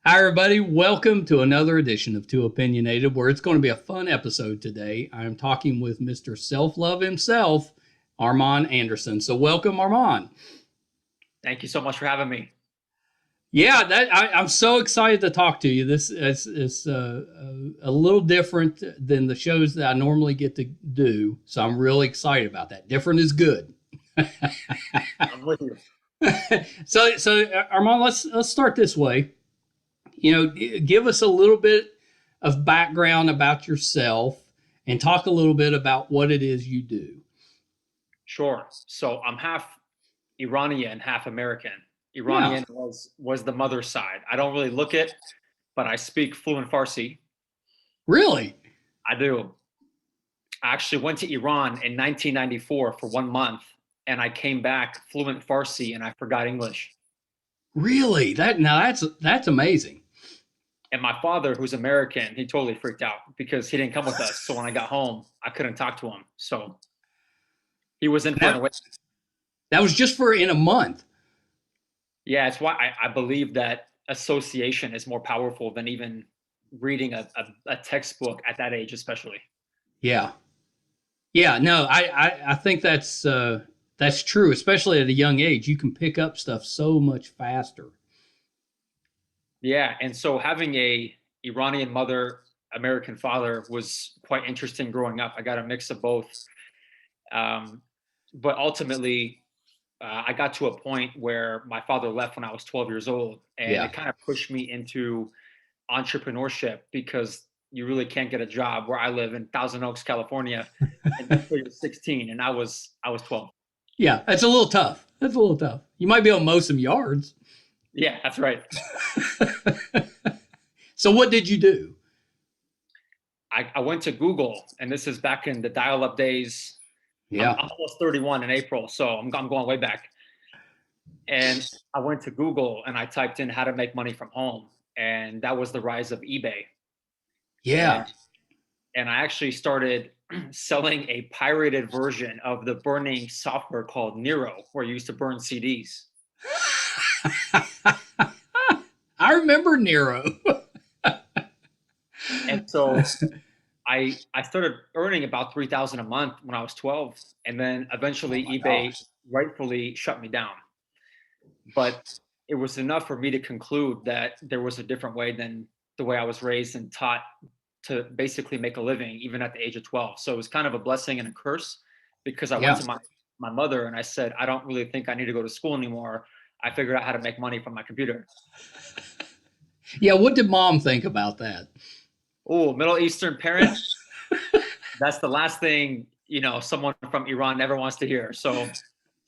Hi, everybody. Welcome to another edition of Too Opinionated, where it's going to be a fun episode today. I'm talking with Mr. Selflove himself, Armon Anderson. So, welcome, Armon. Thank you so much for having me. Yeah, I'm so excited to talk to you. This is a little different than the shows that I normally get to do, so I'm really excited about that. Different is good. I'm with you. So Armand, let's start this way. Give us a little bit of background about yourself and talk a little bit about what it is you do. Sure. So I'm half Iranian, half American. Yeah, Iranian was the mother side. I don't really look it, but I speak fluent Farsi. really, I do. I actually went to Iran in 1994 for 1 month, and I came back fluent Farsi, and I forgot English. really. That's amazing. And my father, who's American, he totally freaked out because he didn't come with us. So when I got home, I couldn't talk to him. So he was in And for an away. that was just for in a month. Yeah, it's why I believe that association is more powerful than even reading a textbook at that age, especially. Yeah, yeah. No, I think that's true, especially at a young age. You can pick up stuff so much faster. Yeah, and so having a Iranian mother, American father was quite interesting growing up. I got a mix of both, um, but ultimately, I got to a point where my father left when I was 12 years old, and Yeah. it kind of pushed me into entrepreneurship because you really can't get a job where I live in Thousand Oaks, California, until you're 16, and I was 12. Yeah, that's a little tough. That's a little tough. You might be able to mow some yards. Yeah, that's right. So what did you do? I went to Google, and this is back in the dial-up days. I'm, Yeah. I'm almost 31 in April, so I'm going way back. And I went to Google and I typed in how to make money from home, and that was the rise of eBay. Yeah. And and I actually started selling a pirated version of the burning software called Nero, where you used to burn CDs. I remember Nero. And so I started earning about 3,000 a month when I was 12, and then Oh eventually my eBay gosh. rightfully shut me down. But it was enough for me to conclude that there was a different way than the way I was raised and taught to basically make a living, even at the age of 12. So it was kind of a blessing and a curse because I went Yeah. to my mother and I said, I don't really think I need to go to school anymore. I figured out how to make money from my computer. Yeah. What did mom think about that? Oh, Middle Eastern parent, that's the last thing, someone from Iran never wants to hear. So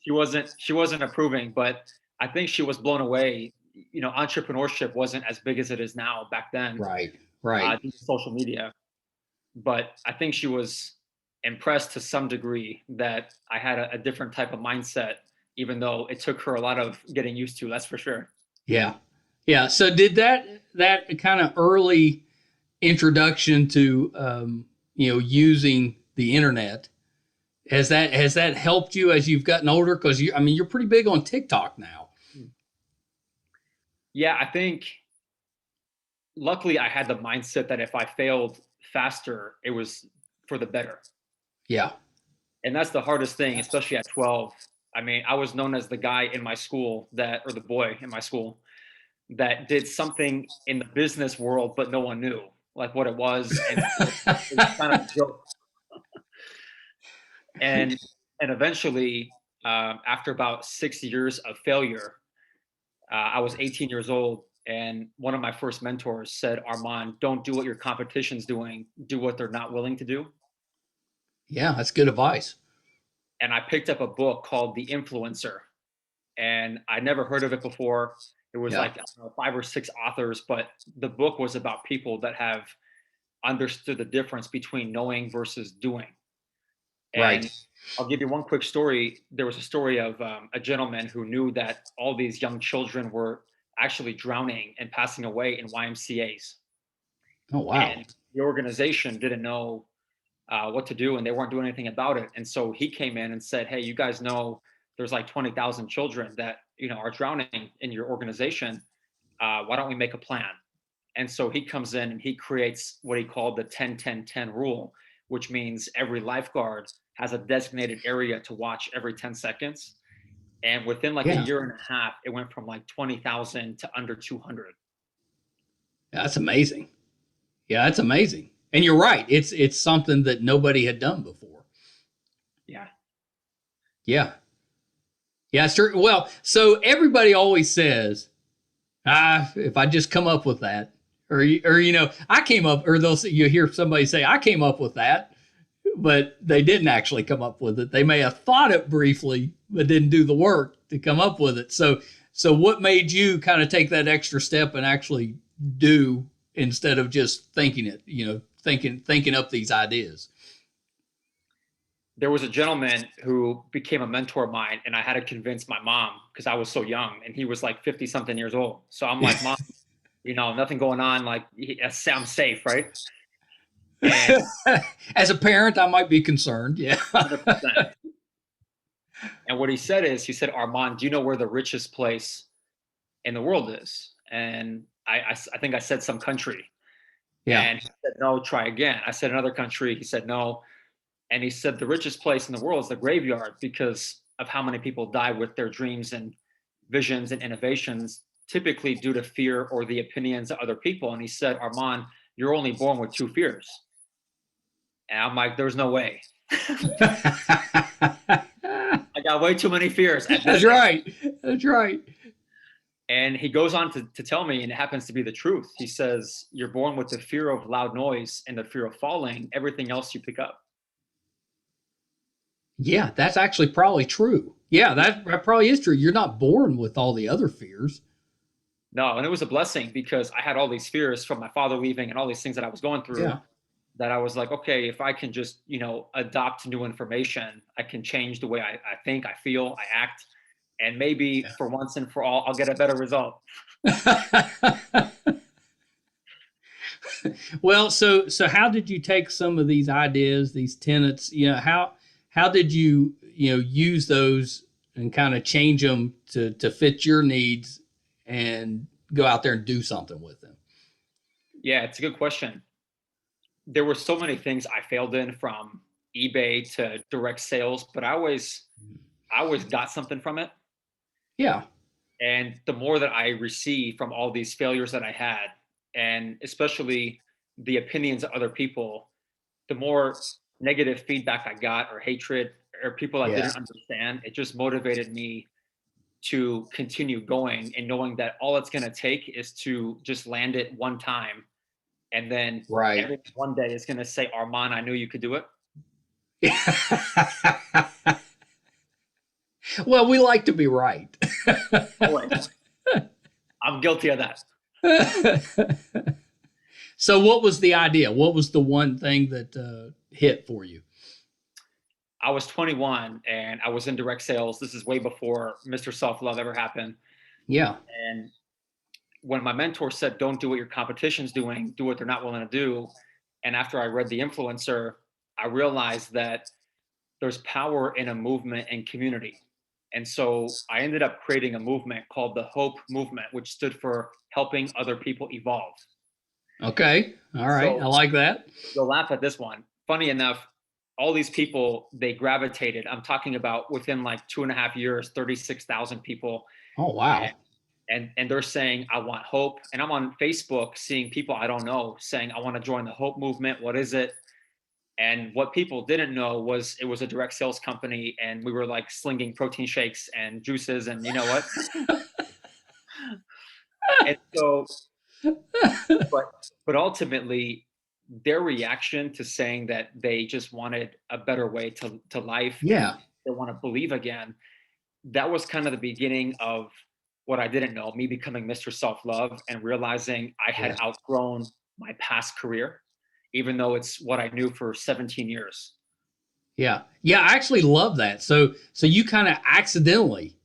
she wasn't approving, but I think she was blown away. Entrepreneurship wasn't as big as it is now back then, Right. Right. due to social media. But I think she was impressed to some degree that I had a different type of mindset, even though it took her a lot of getting used to. That's for sure. Yeah. Yeah. So did that kind of early introduction to using the internet has that helped you as you've gotten older? Because you're pretty big on TikTok now. Yeah, I think luckily I had the mindset that if I failed faster, it was for the better. Yeah. And that's the hardest thing, especially at 12. I mean, I was known as the guy in my school or the boy in my school that did something in the business world, but no one knew like what it was. And it was kind of a joke. And and eventually, after about 6 years of failure, I was 18 years old, and one of my first mentors said, "Armand, don't do what your competition's doing. Do what they're not willing to do." Yeah, that's good advice. And I picked up a book called The Influencer, and I never heard of it before. It was Yeah. like, I don't know, 5 or 6 authors, but the book was about people that have understood the difference between knowing versus doing. Right. And I'll give you one quick story. There was a story of a gentleman who knew that all these young children were actually drowning and passing away in YMCA's. Oh wow. And the organization didn't know what to do, and they weren't doing anything about it. And so he came in and said, "Hey, you guys know there's like 20,000 children that are drowning in your organization. Why don't we make a plan?" And so he comes in and he creates what he called the 10-10-10 rule, which means every lifeguard has a designated area to watch every 10 seconds. And within like a Yeah. year and a half, it went from like 20,000 to under 200. That's amazing. Yeah, that's amazing. And you're right. It's something that nobody had done before. Yeah. Yeah. Yeah, sure. Well, so everybody always says, if I just come up with that, or I came up, or you hear somebody say, I came up with that, but they didn't actually come up with it. They may have thought it briefly, but didn't do the work to come up with it. So what made you kind of take that extra step and actually do instead of just thinking it, thinking up these ideas? There was a gentleman who became a mentor of mine, and I had to convince my mom because I was so young, and he was like 50 something years old. So I'm like, Mom, nothing going on. Like, I'm safe, right? And As a parent, I might be concerned. Yeah. 100%. And what he said is, he said, Armand, do you know where the richest place in the world is? And I think I said some country. Yeah. And he said, no, try again. I said another country. He said, no. And he said, the richest place in the world is the graveyard because of how many people die with their dreams and visions and innovations, typically due to fear or the opinions of other people. And he said, Armand, you're only born with two fears. And I'm like, there's no way. I got way too many fears. That's right. That's right. And he goes on to tell me, and it happens to be the truth. He says, you're born with the fear of loud noise and the fear of falling. Everything else you pick up. Yeah, that's actually probably true. Yeah, that probably is true. You're not born with all the other fears. No, and it was a blessing because I had all these fears from my father leaving and all these things that I was going through. Yeah. That I was like, okay, if I can just, adopt new information, I can change the way I think, I feel, I act. And maybe for once and for all, I'll get a better result. Well, so how did you take some of these ideas, these tenets, how did you, use those and kind of change them to fit your needs and go out there and do something with them? Yeah, it's a good question. There were so many things I failed in, from eBay to direct sales, but I always got something from it. Yeah. And the more that I received from all these failures that I had, and especially the opinions of other people, the more negative feedback I got, or hatred, or people that Yeah. didn't understand, it just motivated me to continue going and knowing that all it's going to take is to just land it one time. And then Right. everyone one day is going to say, Armand, I knew you could do it. Well, we like to be right. Always. I'm guilty of that. So what was the idea? What was the one thing that hit for you? I was 21 and I was in direct sales. This is way before Mr. Selflove ever happened. Yeah. And when my mentor said, don't do what your competition's doing, do what they're not willing to do. And after I read The Influencer, I realized that there's power in a movement and community. And so I ended up creating a movement called the Hope Movement, which stood for helping other people evolve. Okay. All right. So I like that. you'll laugh at this one. Funny enough, all these people, they gravitated. I'm talking about within like 2.5 years, 36,000 people. Oh, wow. And they're saying, I want hope. And I'm on Facebook seeing people I don't know saying, I want to join the Hope Movement. What is it? And what people didn't know was it was a direct sales company, and we were like slinging protein shakes and juices and you know what? And so, but ultimately, their reaction to saying that they just wanted a better way to life, Yeah. they want to believe again, that was kind of the beginning of what I didn't know, me becoming Mr. Selflove and realizing I had outgrown my past career, even though it's what I knew for 17 years. Yeah. Yeah. I actually love that. So you kind of accidentally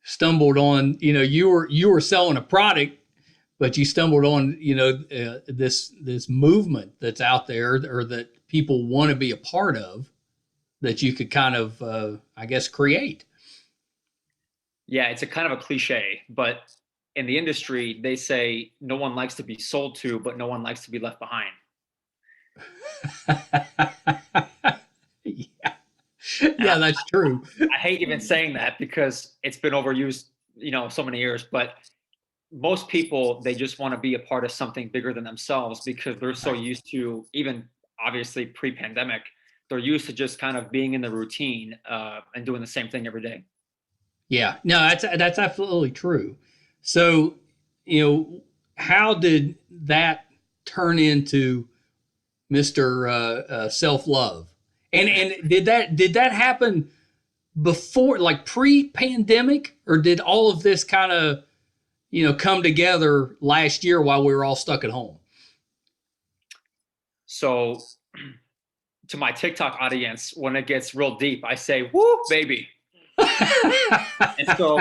stumbled on, you were selling a product, but you stumbled on, this movement that's out there, or that people want to be a part of, that you could kind of, I guess, create. Yeah, it's a kind of a cliche, but in the industry, they say no one likes to be sold to, but no one likes to be left behind. Yeah, And yeah, that's true. I hate even saying that because it's been overused, so many years, but most people, they just want to be a part of something bigger than themselves because they're so Right. used to, even obviously pre-pandemic, they're used to just kind of being in the routine and doing the same thing every day. Yeah, no, that's absolutely true. So, how did that turn into Mr. Self-Love? And did that happen before, like pre-pandemic, or did all of this kind of come together last year while we were all stuck at home? So to my TikTok audience, when it gets real deep, I say, "Woo, baby!" And so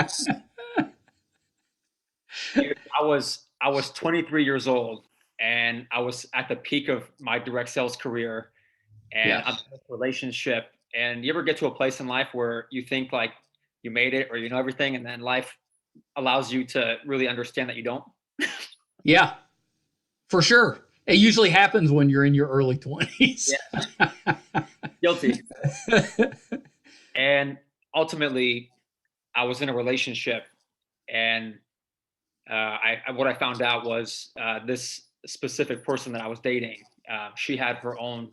I was 23 years old, and I was at the peak of my direct sales career, and I'm Yes. in a relationship. And you ever get to a place in life where you think like you made it or you know everything, and then life allows you to really understand that you don't? Yeah, for sure. It usually happens when you're in your early 20s. Yeah, guilty. And ultimately, I was in a relationship, and what I found out was this specific person that I was dating, she had her own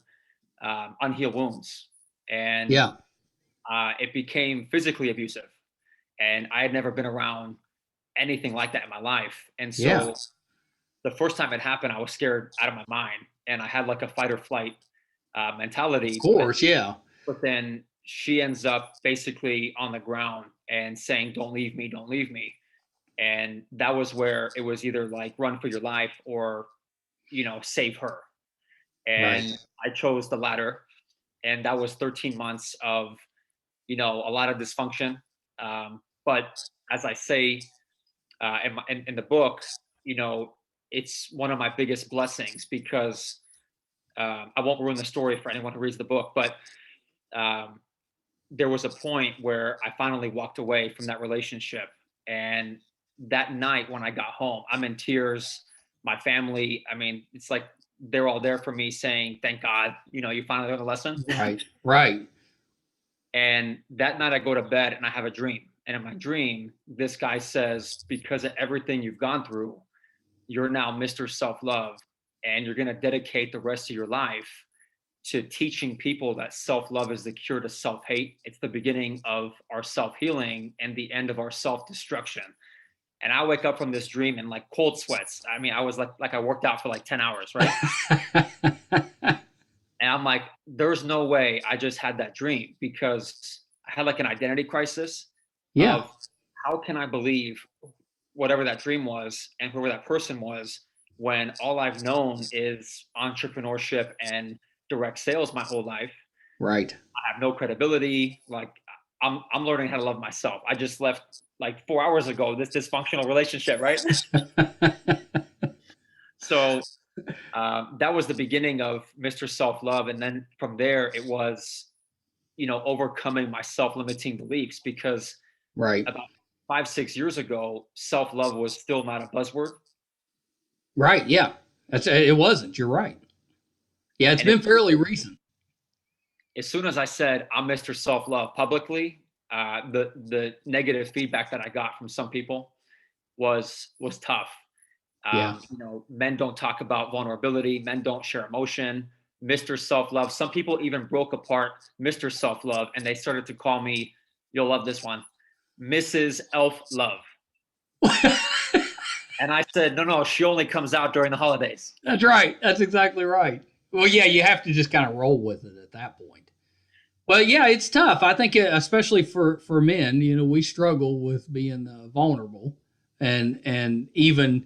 unhealed wounds, and Yeah. it became physically abusive. And I had never been around anything like that in my life. And Yeah. so the first time it happened, I was scared out of my mind, and I had like a fight or flight Of mentality. But course. Yeah. but then she ends up basically on the ground and saying, "Don't leave me, don't leave me." And that was where it was either like run for your life or save her. Right. And I chose the latter, and that was 13 months of a lot of dysfunction. But as I say in the book, you know, it's one of my biggest blessings because I won't ruin the story for anyone who reads the book, but um, there was a point where I finally walked away from that relationship. And that night when I got home, I'm in tears. My family, I mean, it's like they're all there for me saying, "Thank God, you finally learned a lesson." Right. Right. And that night I go to bed and I have a dream. And in my dream, this guy says, "Because of everything you've gone through, you're now Mr. Self-Love, and you're going to dedicate the rest of your life to teaching people that self-love is the cure to self-hate. It's the beginning of our self-healing and the end of our self-destruction." And I wake up from this dream in like cold sweats. I mean, I was like I worked out for like 10 hours, right? And I'm like, there's no way I just had that dream, because I had like an identity crisis Yeah. of how can I believe whatever that dream was and whoever that person was when all I've known is entrepreneurship and direct sales my whole life. Right. I have no credibility. Like I'm learning how to love myself. I just left like 4 hours ago this dysfunctional relationship, right? So that was the beginning of Mr. Self-Love, and then from there it was overcoming my self-limiting beliefs, because Right. about 5-6 years ago, self-love was still not a buzzword. Right. Yeah. It wasn't. You're right. Yeah, it's And been fairly recent. as soon as I said I'm Mr. Self-Love publicly, the negative feedback that I got from some people was tough. Yeah. Men don't talk about vulnerability. Men don't share emotion. Mr. Self-Love. Some people even broke apart Mr. Self-Love, and they started to call me, you'll love this one, Mrs. Elf Love. And I said, no, no, she only comes out during the holidays. That's right. That's exactly right. Well, yeah, you have to just kind of roll with it at that point. But yeah, it's tough. I think, especially for men, we struggle with being vulnerable, and even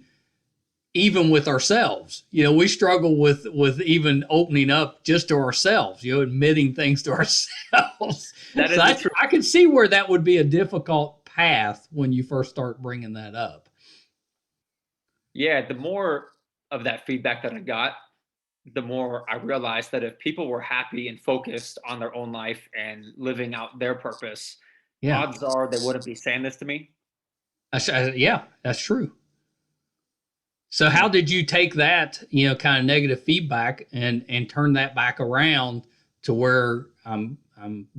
with ourselves. We struggle with even opening up just to ourselves. Admitting things to ourselves. That So is the truth. I can see where that would be a difficult path when you first start bringing that up. Yeah, the more of that feedback that I got, the more I realized that if people were happy and focused on their own life and living out their purpose, Yeah, odds are they wouldn't be saying this to me. yeah, that's true. So how did you take that, kind of negative feedback and turn that back around to where I'm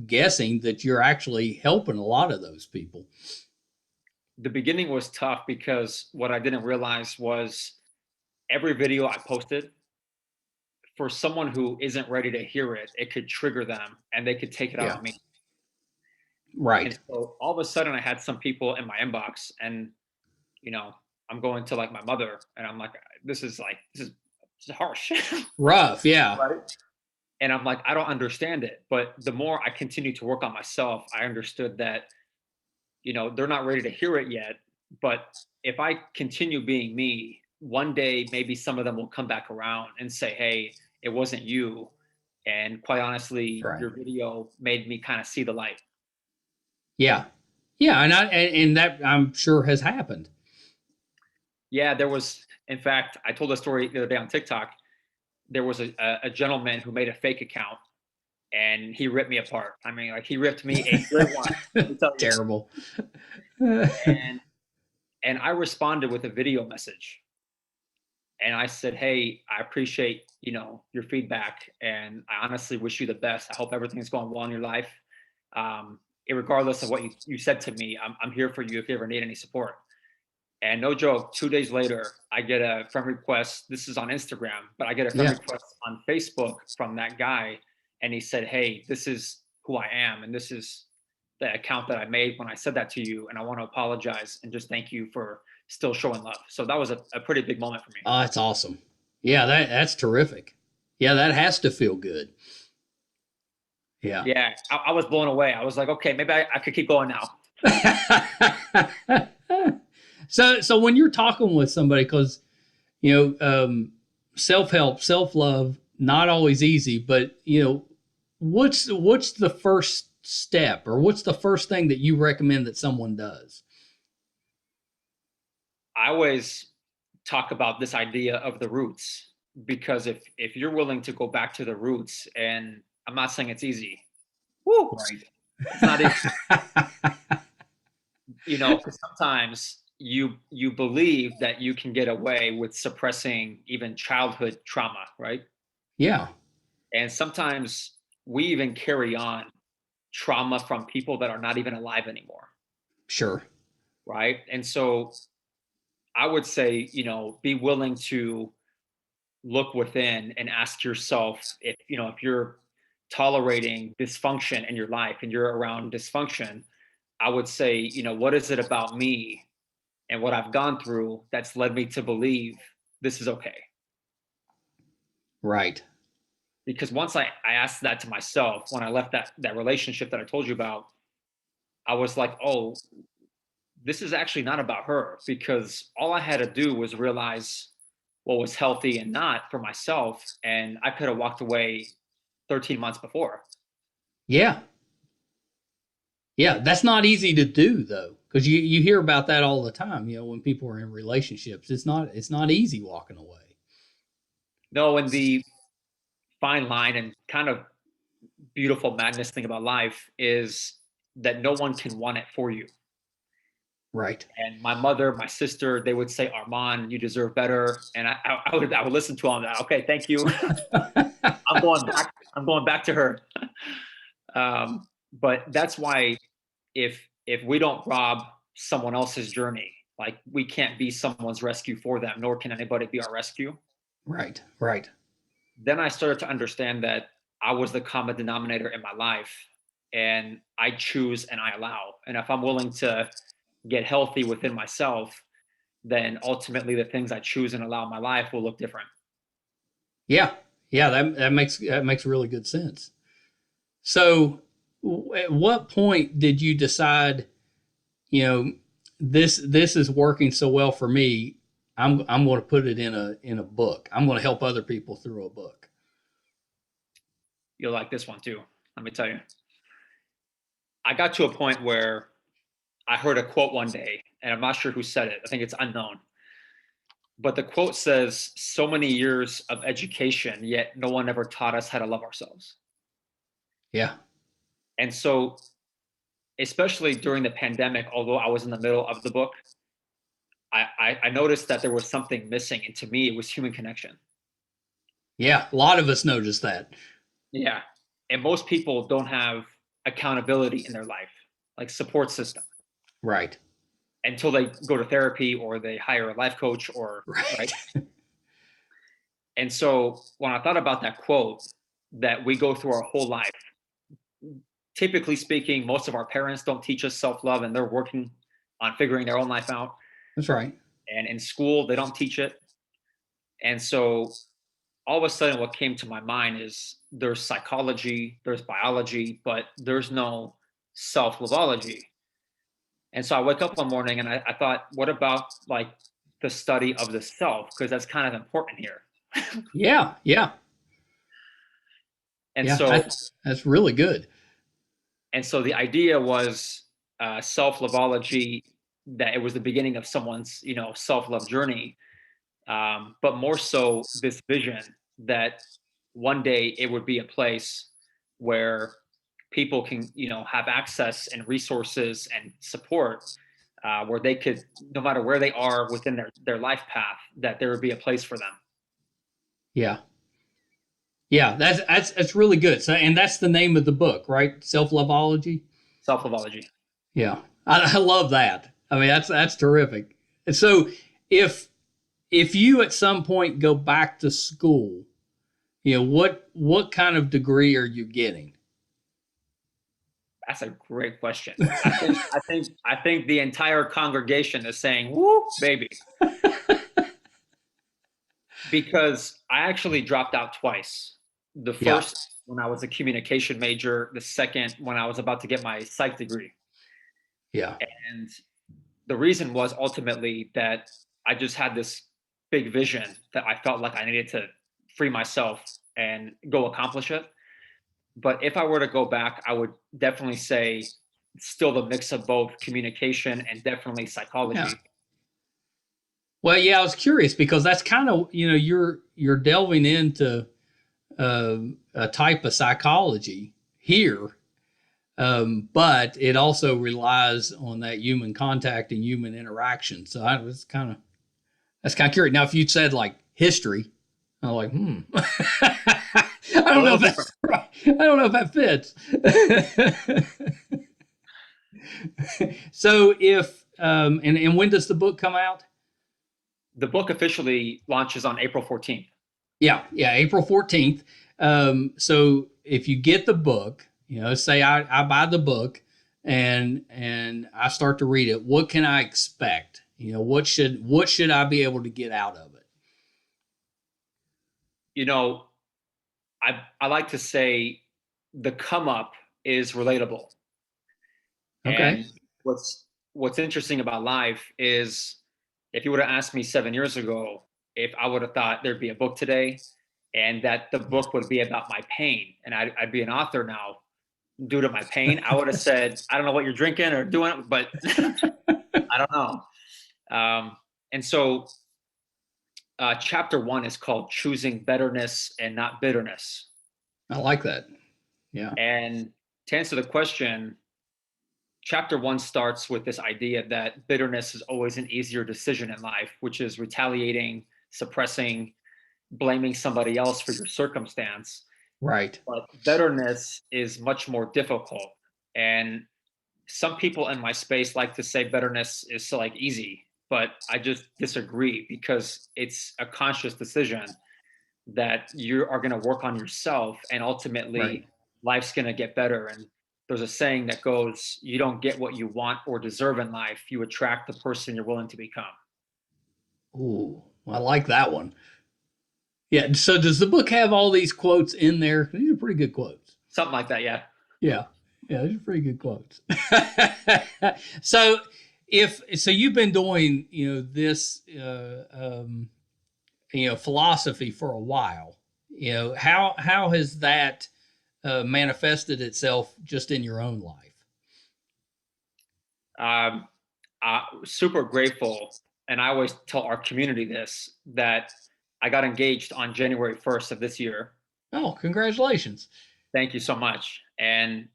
guessing that you're actually helping a lot of those people? The beginning was tough because what I didn't realize was every video I posted, for someone who isn't ready to hear it, it could trigger them and they could take it out Yeah. on me. And Right. so all of a sudden I had some people in my inbox, and you know, I'm going to like my mother and I'm like, this is harsh. Rough. Yeah. Right. And I'm like, I don't understand it. But the more I continue to work on myself, I understood that, they're not ready to hear it yet. But if I continue being me, one day maybe some of them will come back around and say, hey, it wasn't you. And quite honestly, Right. your video made me kind of see the light. Yeah. Yeah. And that I'm sure has happened. Yeah, there was, in fact, I told a story the other day on TikTok. There was a gentleman who made a fake account and he ripped me apart. I mean, like he ripped me a good one. Let me tell you. Terrible. And and I responded with a video message. And I said, "Hey, I appreciate, your feedback, and I honestly wish you the best. I hope everything's going well in your life. Regardless of what you said to me, I'm here for you if you ever need any support." And no joke, 2 days later, I get a friend request. This is on Instagram, but I get a friend Yeah. request on Facebook from that guy. And he said, hey, this is who I am. And this is the account that I made when I said that to you. And I want to apologize and just thank you for still showing love. So that was a pretty big moment for me. Oh, that's awesome. Yeah, that's terrific. Yeah, that has to feel good. Yeah. Yeah, I was blown away. I was like, okay, maybe I could keep going now. So when you're talking with somebody, because self-help, self-love, not always easy, but what's the first step, or what's the first thing that you recommend that someone does? I always talk about this idea of the roots, because if you're willing to go back to the roots, and I'm not saying it's easy. Woo! Right. It's not easy. Because sometimes you believe that you can get away with suppressing even childhood trauma, right? Yeah. And sometimes we even carry on trauma from people that are not even alive anymore, Sure. right? And so I would say, be willing to look within and ask yourself, if you're tolerating dysfunction in your life and you're around dysfunction, I would say, what is it about me and what I've gone through that's led me to believe this is okay? Right. Because once I asked that to myself when I left that relationship that I told you about, I was like, oh, this is actually not about her, because all I had to do was realize what was healthy and not for myself. And I could have walked away 13 months before. Yeah. Yeah, that's not easy to do though, because you hear about that all the time. When people are in relationships, it's not easy walking away. No, and the fine line and kind of beautiful madness thing about life is that no one can want it for you. Right. And my mother, my sister, they would say, Armon, you deserve better. And I would listen to them. Okay, thank you. I'm going back to her. But that's why if we don't rob someone else's journey, like we can't be someone's rescue for them, nor can anybody be our rescue. Right. Right. Then I started to understand that I was the common denominator in my life, and I choose and I allow. And if I'm willing to get healthy within myself, then ultimately the things I choose and allow in my life will look different. Yeah. Yeah. That makes really good sense. So, at what point did you decide, you know, this is working so well for me? I'm going to put it in a book. I'm going to help other people through a book. You'll like this one too. Let me tell you. I got to a point where I heard a quote one day, and I'm not sure who said it. I think it's unknown. But the quote says, so many years of education, yet no one ever taught us how to love ourselves. Yeah. And so, especially during the pandemic, although I was in the middle of the book, I noticed that there was something missing, and to me, it was human connection. Yeah, a lot of us notice that. Yeah, and most people don't have accountability in their life, like support system, Right. until they go to therapy or they hire a life coach or right. Right. And so when I thought about that quote, that we go through our whole life, typically speaking, most of our parents don't teach us self-love and they're working on figuring their own life out. That's right. And in school, they don't teach it. And so all of a sudden, what came to my mind is there's psychology, there's biology, but there's no self-lovology. And so I wake up one morning and I thought, what about like the study of the self? Because that's kind of important here. Yeah. Yeah. And Yeah. so That's really good. the idea was self-lovology, that it was the beginning of someone's, self-love journey. But more so this vision that one day it would be a place where people can, have access and resources and support, where they could, no matter where they are within their life path, that there would be a place for them. Yeah. Yeah. That's really good. So, and that's the name of the book, right? Selflovology. Self-lovology. Yeah. I love that. I mean, that's terrific. And so if you at some point go back to school, what kind of degree are you getting? That's a great question. I think the entire congregation is saying, "Woo, baby," because I actually dropped out twice. The Yeah. first when I was a communication major, the second when I was about to get my psych degree. Yeah. And the reason was ultimately that I just had this big vision that I felt like I needed to free myself and go accomplish it. But if I were to go back, I would definitely say still the mix of both communication and definitely Yeah. psychology. Well, yeah, I was curious because that's kind of, you're delving into a type of psychology here, but it also relies on that human contact and human interaction. So I was that's kind of curious. Now, if you'd said like history, I'm like, I A don't know little if different. that's right. I don't know if that fits. So if and when does the book come out? The book officially launches on April 14th. Yeah, yeah, April 14th. So if you get the book, say I buy the book and I start to read it, what can I expect? What should I be able to get out of it? You know, I like to say the come up is relatable. Okay. And what's interesting about life is if you would have asked me 7 years ago if I would have thought there'd be a book today and that the book would be about my pain and I'd be an author now due to my pain, I would have said, I don't know what you're drinking or doing, but I don't know. And so chapter one is called Choosing Betterness and Not Bitterness. I like that. Yeah. And to answer the question, chapter one starts with this idea that bitterness is always an easier decision in life, which is retaliating, suppressing, blaming somebody else for your circumstance. Right. But bitterness is much more difficult. And some people in my space like to say bitterness is so like easy, but I just disagree because it's a conscious decision that you are going to work on yourself and Right. ultimately life's going to get better. And there's a saying that goes, you don't get what you want or deserve in life, you attract the person you're willing to become. Ooh, I like that one. Yeah. So does the book have all these quotes in there? These are pretty good quotes. Something like that. Yeah. Yeah. Yeah, these are pretty good quotes. So you've been doing, this philosophy for a while. How has that manifested itself just in your own life? um, Super grateful, and I always tell our community this, that I got engaged on January 1st of this year. Oh, congratulations. Thank you so much. And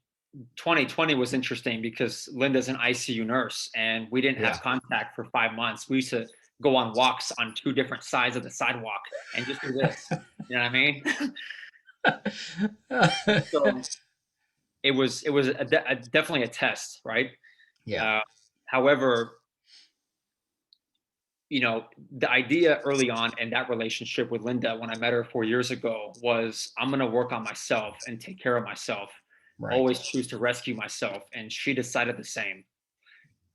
2020 was interesting because Linda's an ICU nurse and we didn't Yeah. have contact for 5 months. We used to go on walks on two different sides of the sidewalk and just do this. You know what I mean? So it was definitely a test, right? Yeah. Uh, However, the idea early on in that relationship with Linda, when I met her 4 years ago, was I'm going to work on myself and take care of myself, Right. always choose to rescue myself. And she decided the same.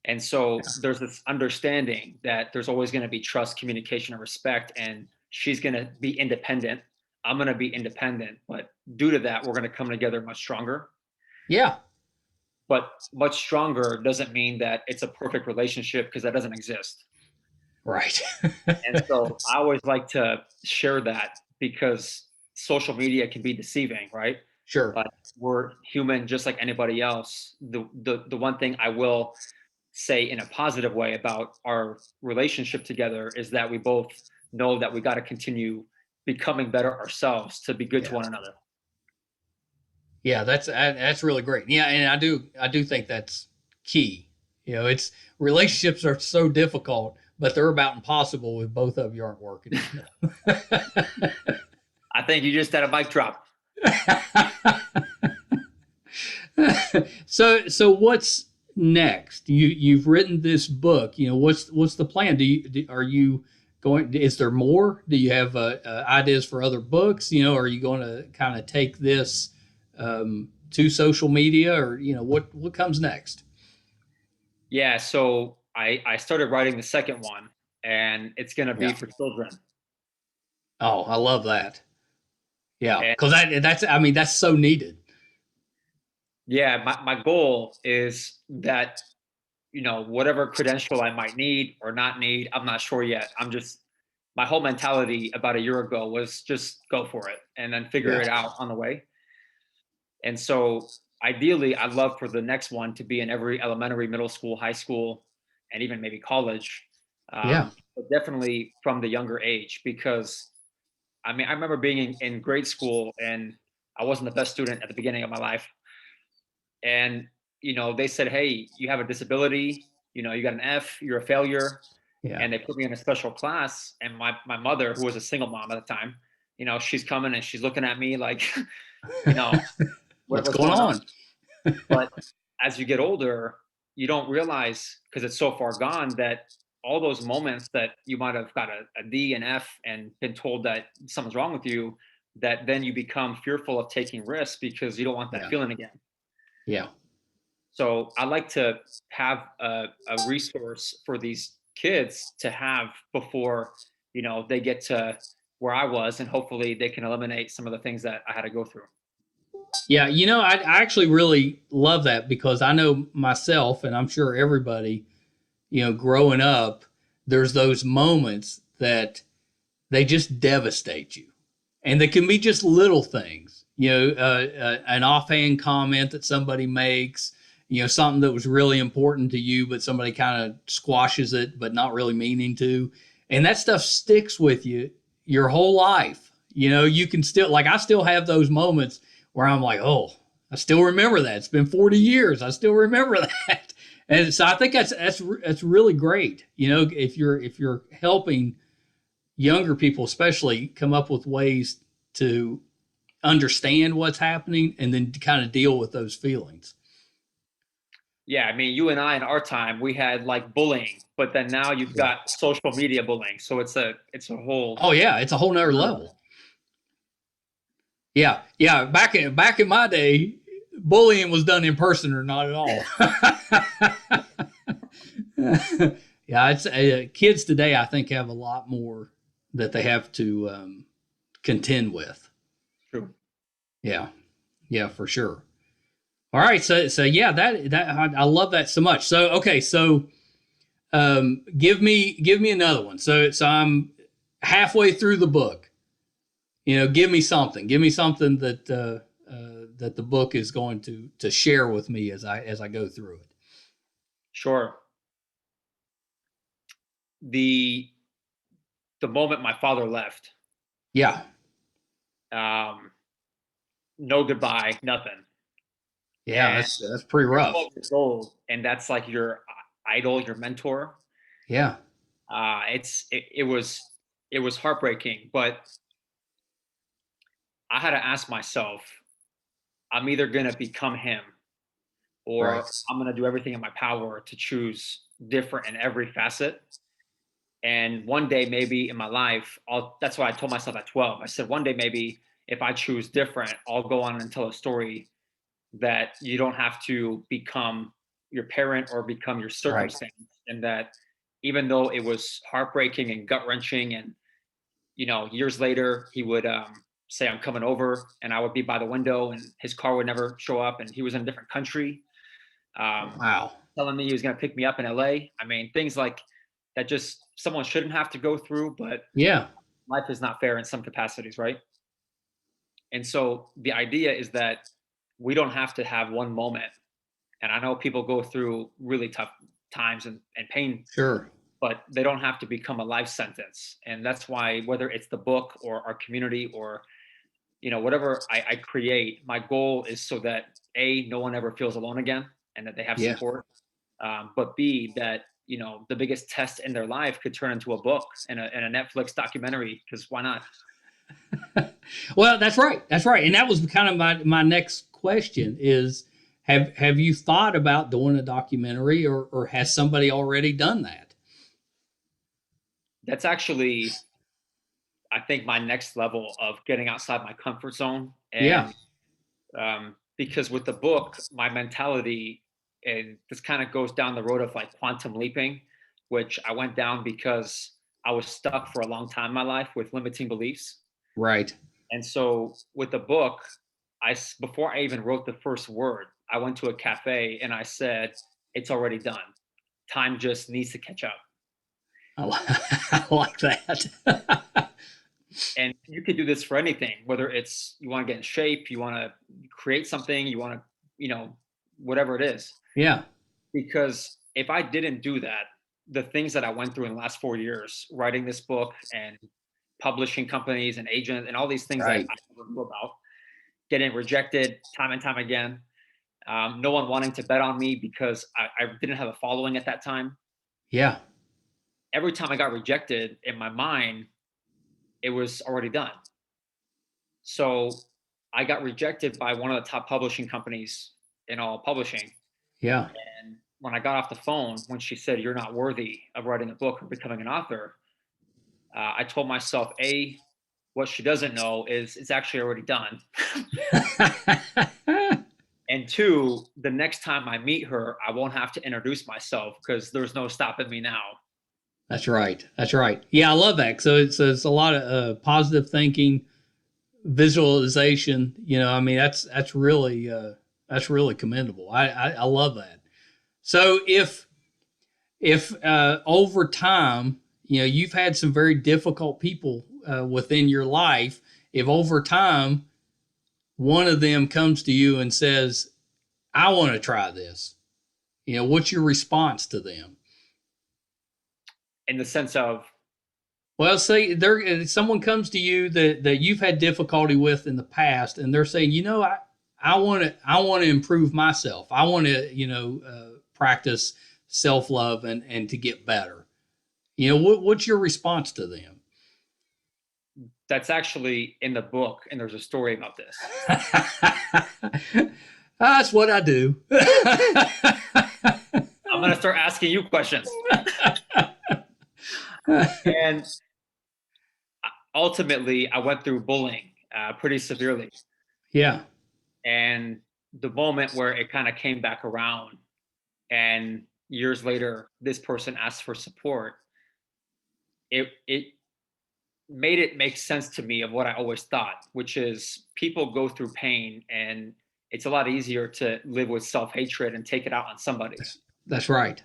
And so there's this understanding that there's always going to be trust, communication, and respect. And she's going to be independent. I'm going to be independent. But due to that, we're going to come together much stronger. Yeah. But much stronger doesn't mean that it's a perfect relationship, because that doesn't exist. Right. And so I always like to share that, because social media can be deceiving, right? Sure. But we're human just like anybody else. The one thing I will say in a positive way about our relationship together is that we both know that we got to continue becoming better ourselves to be good to Yeah. one another. Yeah, that's really great. Yeah, and I do think that's key. It's relationships are so difficult, but they're about impossible if both of you aren't working. I think you just had a mic drop. So what's next? You've written this book. What's the plan? Are you going? Is there more? Do you have ideas for other books? Are you going to kind of take this to social media, or what comes next? Yeah, so I started writing the second one, and it's going to be Yeah. for children. Oh, I love that. Yeah, And because that's so needed. yeah, my goal is that, whatever credential I might need or not need, I'm not sure yet. My whole mentality about a year ago was just go for it and then figure Yeah. it out on the way. And so ideally, I'd love for the next one to be in every elementary, middle school, high school, and even maybe college. Yeah. But definitely from the younger age, because I mean, I remember being in grade school, and I wasn't the best student at the beginning of my life. And, they said, hey, you have a disability, you got an F, you're a failure. Yeah. And they put me in a special class. And my mother, who was a single mom at the time, she's coming and she's looking at me like, you know, What's what's going going on? on? But as you get older, you don't realize, because it's so far gone, that all those moments that you might have got a D and F and been told that something's wrong with you, that then you become fearful of taking risks because you don't want that Yeah. feeling again. Yeah. So I like to have a resource for these kids to have before, they get to where I was, and hopefully they can eliminate some of the things that I had to go through. Yeah, I actually really love that, because I know myself, and I'm sure everybody, growing up, there's those moments that they just devastate you. And they can be just little things, an offhand comment that somebody makes, something that was really important to you, but somebody kind of squashes it, but not really meaning to. And that stuff sticks with you your whole life. You can still, like, I still have those moments where I'm like, oh, I still remember that. It's been 40 years. I still remember that. And so I think that's really great. If you're helping younger people especially come up with ways to understand what's happening and then kind of deal with those feelings. Yeah, I mean, you and I in our time, we had like bullying, but then now you've Yeah. got social media bullying. So it's a whole. Oh yeah, it's a whole nother level. Yeah, yeah. Back in my day, bullying was done in person or not at all. Yeah, it's kids today, I think, have a lot more that they have to contend with. True. Yeah, yeah, for sure. All right, so yeah, that I love that so much. So okay, so give me another one. So I'm halfway through the book. Give me something. Give me something that the book is going to share with me as I go through it. Sure. The the moment my father left, Yeah, no goodbye, nothing. Yeah, And that's pretty you're rough. 12 years old, and that's like your idol, your mentor. Yeah, It was heartbreaking, but I had to ask myself, I'm either gonna become him right, or I'm gonna do everything in my power to choose different in every facet. And one day, maybe in my life, that's why I told myself at 12. I said, one day, maybe if I choose different, I'll go on and tell a story that you don't have to become your parent or become your right. circumstance. And that even though it was heartbreaking and gut wrenching, and years later, he would say, I'm coming over, and I would be by the window, and his car would never show up, and he was in a different country, um, Wow. telling me he was going to pick me up in LA. I mean, things like that just someone shouldn't have to go through, but Yeah, life is not fair in some capacities, right? And so the idea is that we don't have to have one moment. And I know people go through really tough times and pain, sure. but they don't have to become a life sentence. And that's why, whether it's the book or our community or whatever I create, my goal is so that A, no one ever feels alone again, and that they have Yeah. support. But B, that the biggest test in their life could turn into a book and a Netflix documentary, because why not? Well, that's right. That's right. And that was kind of my next question is have you thought about doing a documentary, or has somebody already done that? That's actually, I think, my next level of getting outside my comfort zone. Yeah. And because with the book, my mentality, and this kind of goes down the road of like quantum leaping, which I went down because I was stuck for a long time in my life with limiting beliefs. Right. And so with the book, before I even wrote the first word, I went to a cafe and I said, "It's already done. Time just needs to catch up." I like that. And you could do this for anything, whether it's you want to get in shape, you want to create something, you want to, whatever it is. Yeah. Because if I didn't do that, the things that I went through in the last 4 years, writing this book and publishing companies and agents and all these things that Right. I never knew about, getting rejected time and time again, no one wanting to bet on me because I didn't have a following at that time. Yeah. Every time I got rejected in my mind, it was already done. So I got rejected by one of the top publishing companies in all publishing. Yeah. And when I got off the phone, when she said, "You're not worthy of writing a book or becoming an author," I told myself, A, what she doesn't know is it's actually already done. And two, the next time I meet her, I won't have to introduce myself because there's no stopping me now. That's right. That's right. Yeah, I love that. So it's a lot of positive thinking, visualization. I mean that's really commendable. I love that. So if over time, you've had some very difficult people within your life, if over time one of them comes to you and says, "I want to try this," what's your response to them? In the sense of, Well, say there someone comes to you that you've had difficulty with in the past, and they're saying, I want to improve myself. I want to practice self love and to get better. What's your response to them? that's actually in the book, and there's a story about this. That's what I do. I'm going to start asking you questions. And ultimately, I went through bullying pretty severely. Yeah, And the moment where it kind of came back around, and years later, this person asked for support, it made it make sense to me of what I always thought, which is people go through pain, and it's a lot easier to live with self-hatred and take it out on somebody. that's right.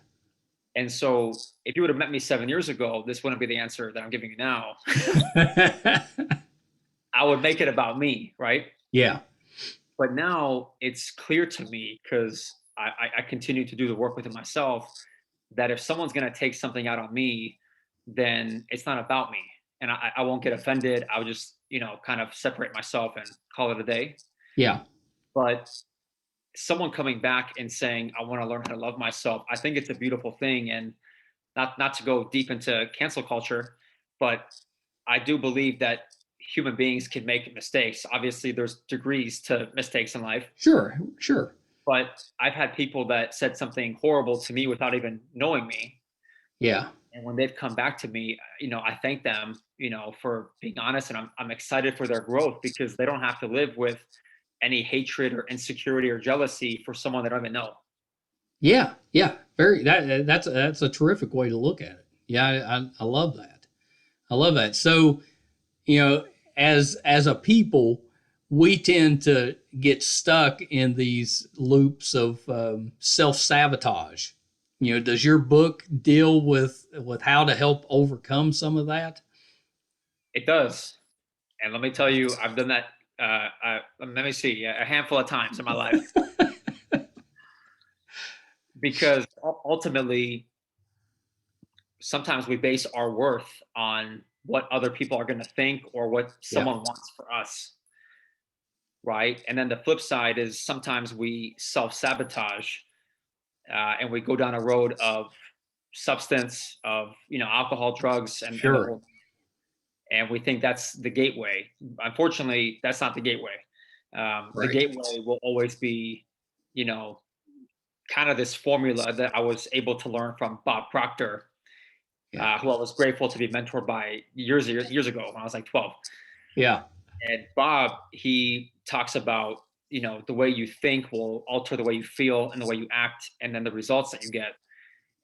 And so if you would have met me 7 years ago, this wouldn't be the answer that I'm giving you now. I would make it about me, right? Yeah, But now it's clear to me, because I continue to do the work within myself, that if someone's going to take something out on me, then it's not about me. And I won't get offended. I'll just, kind of separate myself and call it a day. yeah, But someone coming back and saying, I want to learn how to love myself, I think it's a beautiful thing. And not to go deep into cancel culture, but I do believe that human beings can make mistakes. Obviously, there's degrees to mistakes in life, Sure, sure. but I've had people that said something horrible to me without even knowing me. Yeah. And when they've come back to me, I thank them, for being honest, and I'm excited for their growth, because they don't have to live with any hatred or insecurity or jealousy for someone they don't even know. Yeah, yeah. That's a terrific way to look at it. Yeah, I love that. I love that. So, you know, as a people, we tend to get stuck in these loops of self sabotage. Does your book deal with how to help overcome some of that? It does. And let me tell you, I've done that. Let me see, a handful of times in my life, because ultimately, sometimes we base our worth on what other people are going to think or what Yeah, someone wants for us, right? And then the flip side is sometimes we self sabotage, and we go down a road of substance, of alcohol, drugs, and the sure. whole. And we think that's the gateway. Unfortunately, that's not the gateway. The Right. gateway will always be, you know, kind of this formula that I was able to learn from Bob Proctor, Yeah. who I was grateful to be mentored by years ago when I was like 12. Yeah. And Bob, he talks about, the way you think will alter the way you feel and the way you act, and then the results that you get.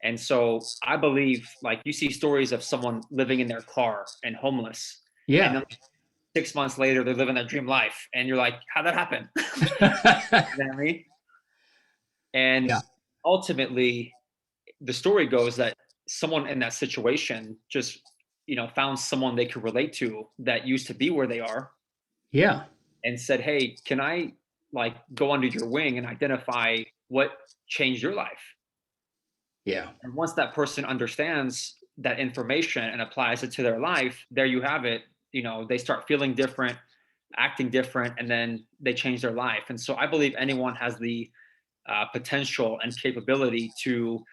And so I believe, like, you see stories of someone living in their car and homeless, and Yeah. then 6 months later they're living their dream life, and you're like, how'd that happen? You know what I mean? And Yeah. ultimately, the story goes that someone in that situation just, found someone they could relate to that used to be where they are, Yeah. and said, hey, can I, like, go under your wing and identify what changed your life? Yeah. And once that person understands that information and applies it to their life, there you have it. They start feeling different, acting different, and then they change their life. And so I believe anyone has the potential and capability to,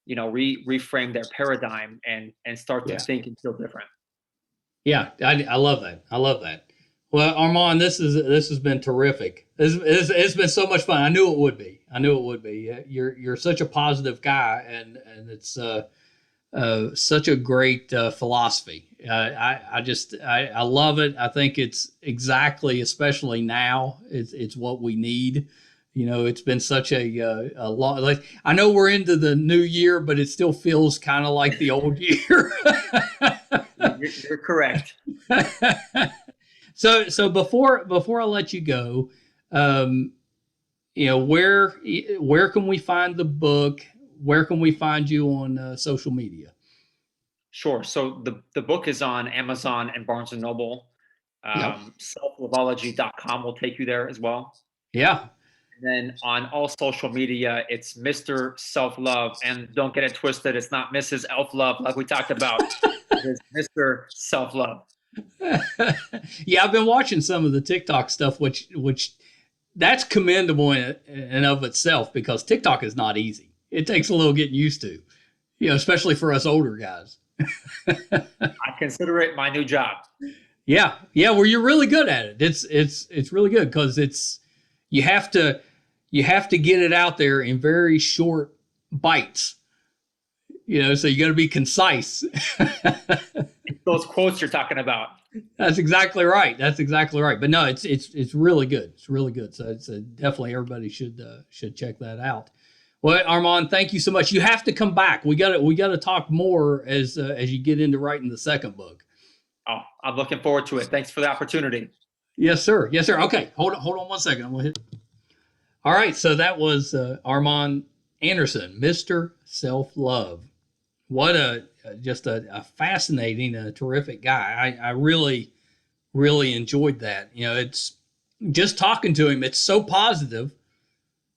reframe their paradigm and start to Yeah. think and feel different. Yeah, I love that. I love that. Well, Armand, this has been terrific. It's been so much fun. I knew it would be. I knew it would be. You're such a positive guy, and it's such a great philosophy. I love it. I think it's exactly, especially now, it's what we need. It's been such a long. Like, I know we're into the new year, but it still feels kind of like the old year. You're correct. So before I let you go, um, where can we find the book? Where can we find you on social media? Sure. So the book is on Amazon and Barnes and Noble. Yep. Selflovology.com will take you there as well. Yeah. And then on all social media, it's Mr. Selflove. And don't get it twisted, it's not Mrs. Elf Love like we talked about. It is Mr. Selflove. Yeah, I've been watching some of the TikTok stuff, which that's commendable in and of itself, because TikTok is not easy. It takes a little getting used to, especially for us older guys. I consider it my new job. Yeah, yeah. Well, you're really good at it. It's really good, because you have to you have to get it out there in very short bites. So you got to be concise. It's those quotes you're talking about. That's exactly right. That's exactly right. But no, it's really good. It's really good. So it's definitely, everybody should check that out. Well, Armand, thank you so much. You have to come back. We got to talk more as you get into writing the second book. Oh, I'm looking forward to it. Thanks for the opportunity. Yes, sir. Yes, sir. Okay, hold on 1 second. I'm gonna hit. All right. So that was Armon Anderson, Mr. Selflove. What just a fascinating, terrific guy. I really really enjoyed that. It's just talking to him. It's so positive.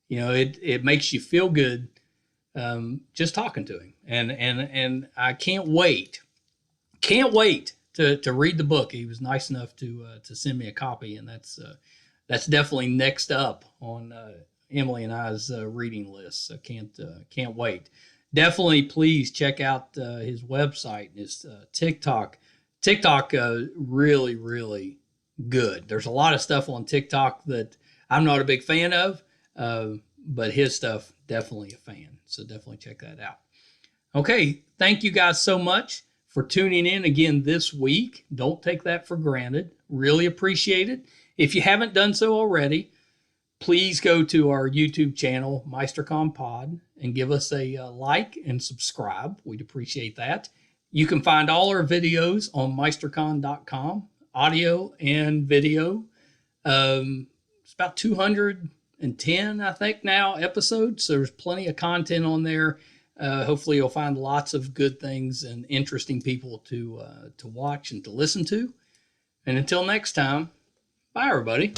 It makes you feel good, just talking to him. And I can't wait to read the book. He was nice enough to send me a copy, and that's definitely next up on Emily and I's reading list. So can't wait. Definitely, please check out his website, his TikTok. TikTok really really good. There's a lot of stuff on TikTok that I'm not a big fan of, but his stuff definitely a fan. So definitely check that out. Okay, thank you guys so much for tuning in again this week. Don't take that for granted. Really appreciate it. If you haven't done so already, please go to our YouTube channel, Meisterkhan Pod, and give us a like and subscribe. We'd appreciate that. You can find all our videos on meisterkhan.com, audio and video. It's about 210, I think, now episodes. So there's plenty of content on there. Hopefully, you'll find lots of good things and interesting people to watch and to listen to. And until next time, bye, everybody.